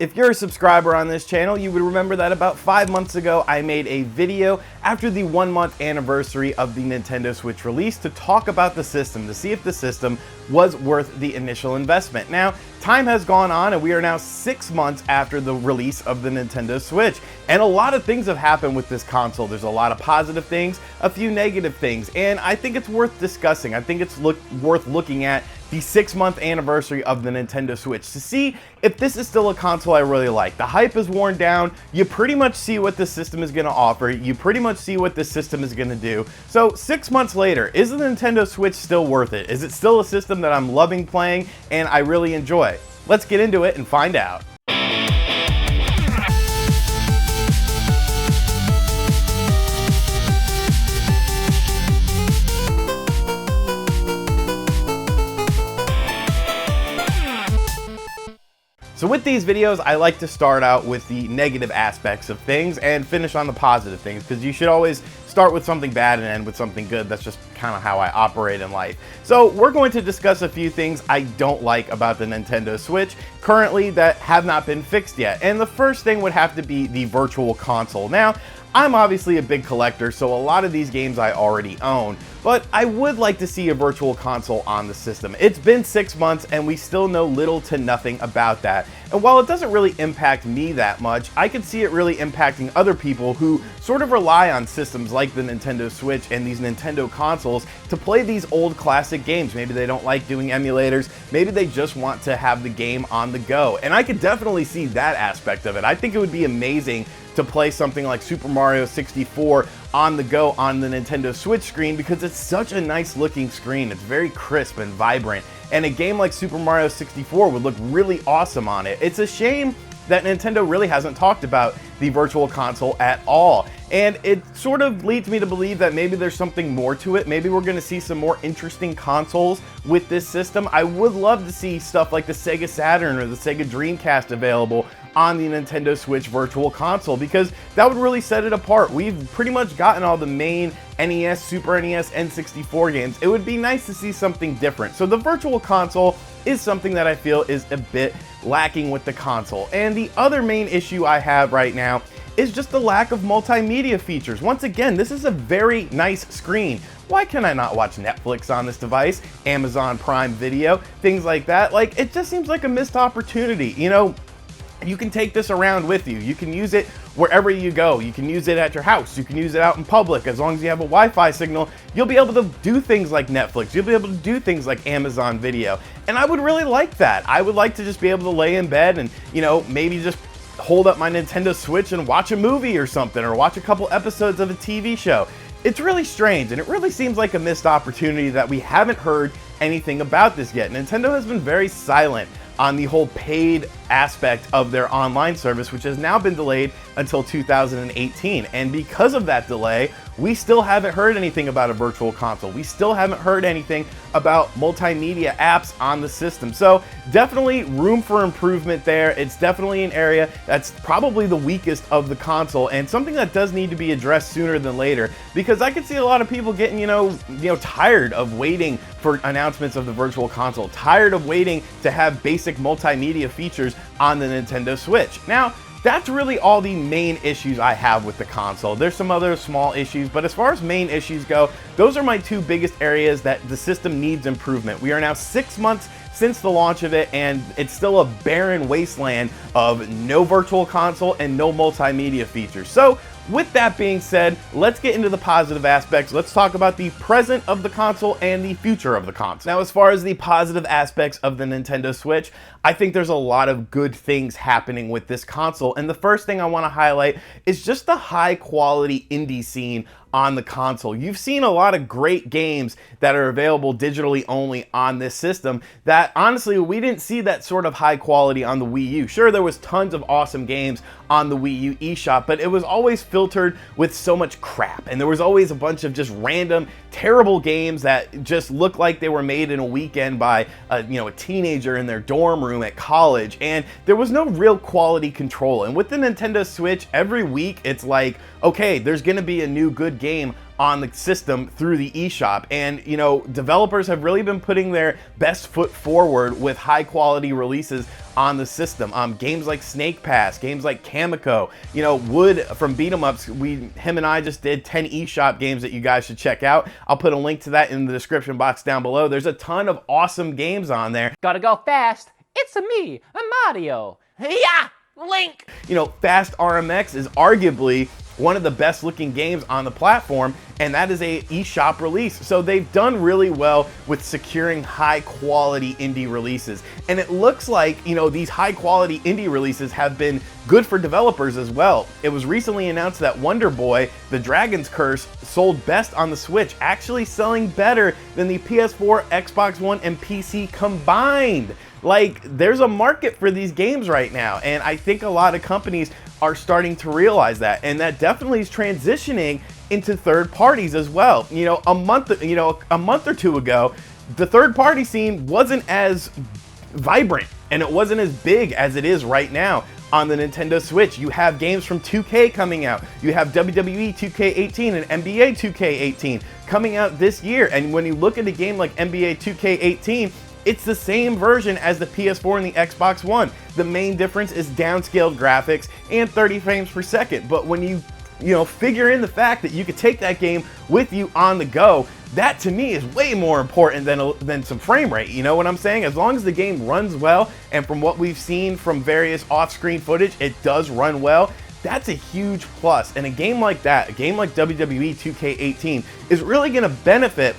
If you're a subscriber on this channel, you would remember that about 5 months ago, I made a video after the 1-month anniversary of the Nintendo Switch release to talk about the system, to see if the system was worth the initial investment. Now, time has gone on and we are now 6 months after the release of the Nintendo Switch. And a lot of things have happened with this console. There's a lot of positive things, a few negative things, and I think it's worth discussing. I think it's worth looking at the 6-month anniversary of the Nintendo Switch to see if this is still a console I really like. The hype is worn down. You pretty much see what the system is going to offer. You pretty much see what the system is going to do. So 6 months later, is the Nintendo Switch still worth it? Is it still a system that I'm loving playing and I really enjoy? Let's get into it and find out. So with these videos, I like to start out with the negative aspects of things and finish on the positive things, because you should always start with something bad and end with something good. That's just kind of how I operate in life. So we're going to discuss a few things I don't like about the Nintendo Switch currently that have not been fixed yet. And the first thing would have to be the Virtual Console. Now, I'm obviously a big collector, so a lot of these games I already own, but I would like to see a Virtual Console on the system. It's been 6 months and we still know little to nothing about that. And while it doesn't really impact me that much, I could see it really impacting other people who sort of rely on systems like the Nintendo Switch and these Nintendo consoles to play these old classic games. Maybe they don't like doing emulators, maybe they just want to have the game on the go. And I could definitely see that aspect of it. I think it would be amazing to play something like Super Mario 64 on the go on the Nintendo Switch screen, because it's such a nice looking screen. It's very crisp and vibrant, and a game like Super Mario 64 would look really awesome on it. It's a shame that Nintendo really hasn't talked about the Virtual Console at all. And it sort of leads me to believe that maybe there's something more to it. Maybe we're going to see some more interesting consoles with this system. I would love to see stuff like the Sega Saturn or the Sega Dreamcast available on the Nintendo Switch Virtual Console, because that would really set it apart. We've pretty much gotten all the main NES, Super NES, N64 games. It would be nice to see something different. So the Virtual Console is something that I feel is a bit lacking with the console. And the other main issue I have right now is just the lack of multimedia features. Once again, this is a very nice screen. Why can I not watch Netflix on this device, Amazon Prime Video, things like that? Like, it just seems like a missed opportunity. You know, you can take this around with you. You can use it wherever you go. You can use it at your house. You can use it out in public. As long as you have a Wi-Fi signal, you'll be able to do things like Netflix. You'll be able to do things like Amazon Video. And I would really like that. I would like to just be able to lay in bed and, you know, maybe just hold up my Nintendo Switch and watch a movie or something, or watch a couple episodes of a TV show. It's really strange, and it really seems like a missed opportunity that we haven't heard anything about this yet. Nintendo has been very silent on the whole paid aspect of their online service, which has now been delayed until 2018. And because of that delay, we still haven't heard anything about a Virtual Console. We still haven't heard anything about multimedia apps on the system. So definitely room for improvement there. It's definitely an area that's probably the weakest of the console, and something that does need to be addressed sooner than later, because I could see a lot of people getting, you know, tired of waiting for announcements of the Virtual Console, tired of waiting to have basic multimedia features on the Nintendo Switch. Now, that's really all the main issues I have with the console. There's some other small issues, but as far as main issues go, those are my two biggest areas that the system needs improvement. We are now 6 months since the launch of it, and it's still a barren wasteland of no Virtual Console and no multimedia features. So with that being said, let's get into the positive aspects. Let's talk about the present of the console and the future of the console. Now, as far as the positive aspects of the Nintendo Switch, I think there's a lot of good things happening with this console. And the first thing I want to highlight is just the high quality indie scene on the console. You've seen a lot of great games that are available digitally only on this system that honestly we didn't see that sort of high quality on the Wii U. Sure, there was tons of awesome games on the Wii U eShop, but it was always filtered with so much crap, and there was always a bunch of just random terrible games that just looked like they were made in a weekend by a teenager in their dorm room at college, and there was no real quality control. And with the Nintendo Switch, every week it's like, okay, there's gonna be a new good game on the system through the eShop. And, you know, developers have really been putting their best foot forward with high quality releases on the system. Games like Snake Pass, games like Kamiko, you know, Wood from Beat 'em Ups, him and I just did 10 eShop games that you guys should check out. I'll put a link to that in the description box down below. There's a ton of awesome games on there. Gotta go fast. It's me, Mario. Yeah, Link. You know, Fast RMX is arguably one of the best looking games on the platform, and that is a eShop release. So they've done really well with securing high quality indie releases. And it looks like, you know, these high quality indie releases have been good for developers as well. It was recently announced that Wonder Boy, The Dragon's Curse, sold best on the Switch, actually selling better than the PS4, Xbox One, and PC combined. Like, there's a market for these games right now, and I think a lot of companies are starting to realize that, and that definitely is transitioning into third parties as well. You know, a month or two ago, the third party scene wasn't as vibrant and it wasn't as big as it is right now on the Nintendo Switch. You have games from 2K coming out. You have WWE 2K18 and NBA 2K18 coming out this year. And when you look at a game like NBA 2K18, it's the same version as the PS4 and the Xbox One. The main difference is downscaled graphics and 30 frames per second. But when you figure in the fact that you could take that game with you on the go, that to me is way more important than some frame rate. You know what I'm saying? As long as the game runs well, and from what we've seen from various off-screen footage, it does run well. That's a huge plus. And a game like that, a game like WWE 2K18, is really going to benefit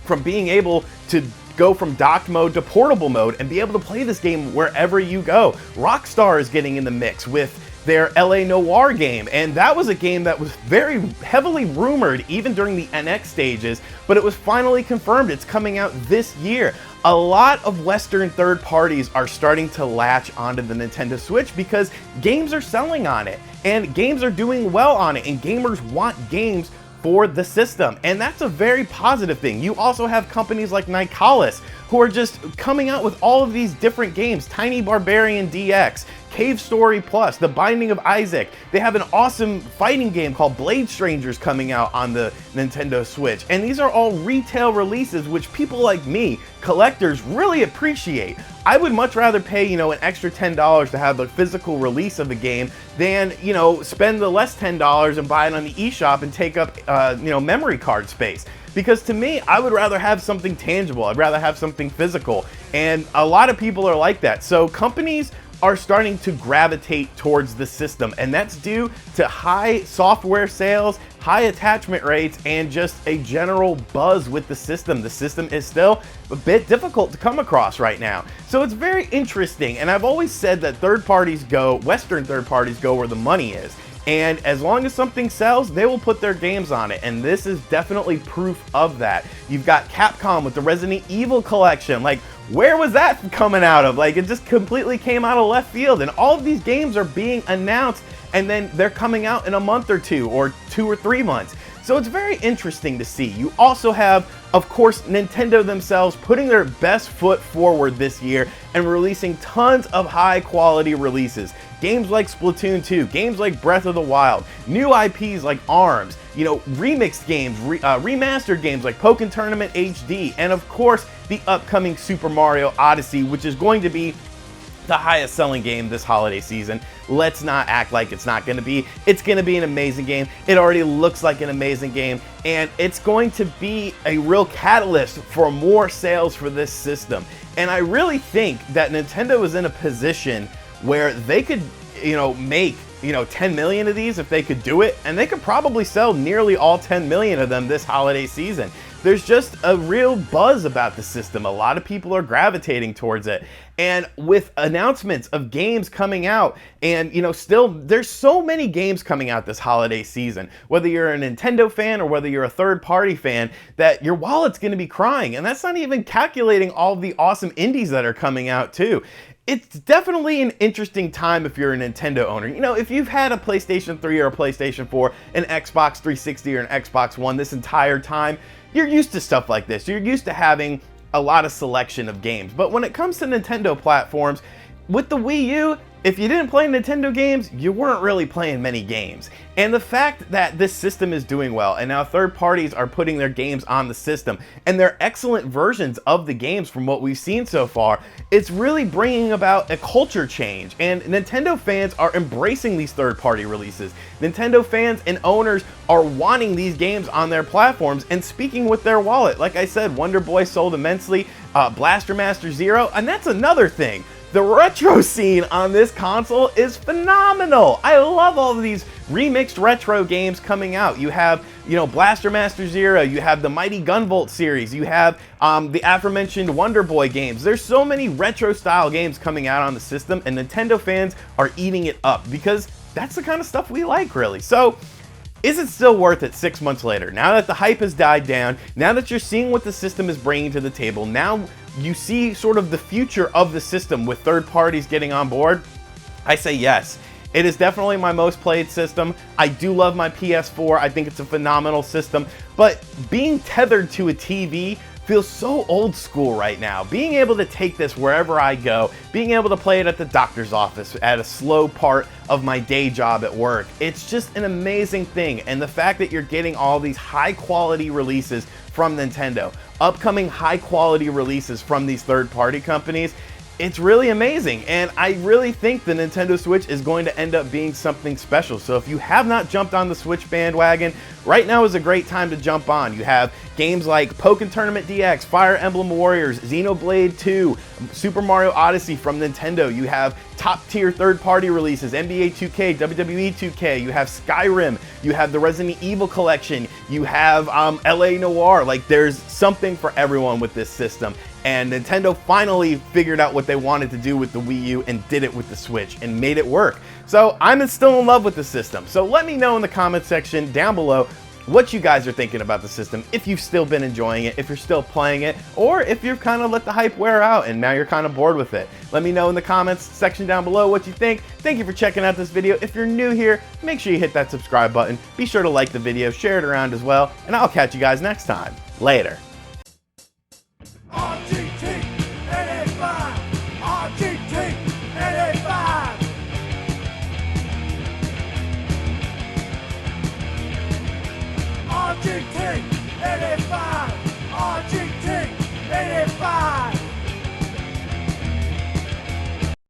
from being able to go from docked mode to portable mode and be able to play this game wherever you go. Rockstar is getting in the mix with their LA Noire game, and that was a game that was very heavily rumored even during the NX stages, but it was finally confirmed it's coming out this year. A lot of Western third parties are starting to latch onto the Nintendo Switch because games are selling on it, and games are doing well on it, and gamers want games for the system, and that's a very positive thing. You also have companies like Nicalis who are just coming out with all of these different games. Tiny Barbarian DX, Cave Story Plus, The Binding of Isaac. They have an awesome fighting game called Blade Strangers coming out on the Nintendo Switch. And these are all retail releases which people like me, collectors, really appreciate. I would much rather pay, an extra $10 to have the physical release of the game than, spend the less $10 and buy it on the eShop and take up, memory card space. Because to me, I would rather have something tangible. I'd rather have something physical. And a lot of people are like that. So companies are starting to gravitate towards the system, and that's due to high software sales, high attachment rates, and just a general buzz with the system. The system is still a bit difficult to come across right now. So it's very interesting, and I've always said that Western third parties go where the money is. And as long as something sells, they will put their games on it. And this is definitely proof of that. You've got Capcom with the Resident Evil collection. Like, where was that coming out of? Like, it just completely came out of left field. And all of these games are being announced, and then they're coming out in a month or 2 or 3 months. So it's very interesting to see. You also have, of course, Nintendo themselves putting their best foot forward this year and releasing tons of high quality releases. Games like Splatoon 2, games like Breath of the Wild, new IPs like ARMS, remixed games, remastered games like Pokken Tournament HD, and of course, the upcoming Super Mario Odyssey, which is going to be the highest selling game this holiday season. Let's not act like it's not going to be. It's going to be an amazing game. It already looks like an amazing game, and it's going to be a real catalyst for more sales for this system. And I really think that Nintendo is in a position where they could, make 10 million of these if they could do it, and they could probably sell nearly all 10 million of them this holiday season. There's just a real buzz about the system. A lot of people are gravitating towards it. And with announcements of games coming out, and there's so many games coming out this holiday season, whether you're a Nintendo fan or whether you're a third-party fan, that your wallet's going to be crying. And that's not even calculating all the awesome indies that are coming out too. It's definitely an interesting time if you're a Nintendo owner. If you've had a PlayStation 3 or a PlayStation 4, an Xbox 360 or an Xbox One this entire time, you're used to stuff like this. You're used to having a lot of selection of games. But when it comes to Nintendo platforms, with the Wii U, if you didn't play Nintendo games, you weren't really playing many games. And the fact that this system is doing well, and now third parties are putting their games on the system, and they're excellent versions of the games from what we've seen so far, it's really bringing about a culture change. And Nintendo fans are embracing these third party releases. Nintendo fans and owners are wanting these games on their platforms and speaking with their wallet. Like I said, Wonder Boy sold immensely, Blaster Master Zero, and that's another thing. The retro scene on this console is phenomenal. I love all of these remixed retro games coming out. You have, Blaster Master Zero, you have the Mighty Gunvolt series, you have the aforementioned Wonder Boy games. There's so many retro style games coming out on the system, and Nintendo fans are eating it up because that's the kind of stuff we like, really. So, is it still worth it 6 months later? Now that the hype has died down, now that you're seeing what the system is bringing to the table, now you see sort of the future of the system with third parties getting on board, I say yes. It is definitely my most played system. I do love my PS4. I think it's a phenomenal system, but being tethered to a TV feels so old school right now. Being able to take this wherever I go, being able to play it at the doctor's office, at a slow part of my day job at work, it's just an amazing thing. And the fact that you're getting all these high quality releases from Nintendo, upcoming high quality releases from these third party companies, it's really amazing. And I really think the Nintendo Switch is going to end up being something special. So if you have not jumped on the Switch bandwagon, right now is a great time to jump on. You have games like Pokken Tournament DX, Fire Emblem Warriors, Xenoblade 2, Super Mario Odyssey from Nintendo. You have top tier third party releases, NBA 2K, WWE 2K, you have Skyrim, you have the Resident Evil collection, you have LA Noire. Like, there's something for everyone with this system. And Nintendo finally figured out what they wanted to do with the Wii U and did it with the Switch and made it work. So I'm still in love with the system. So let me know in the comment section down below what you guys are thinking about the system, if you've still been enjoying it, if you're still playing it, or if you've kind of let the hype wear out and now you're kind of bored with it. Let me know in the comments section down below what you think. Thank you for checking out this video. If you're new here, make sure you hit that subscribe button. Be sure to like the video, share it around as well, and I'll catch you guys next time. Later. RGT 85, RGT 85. RGT 85.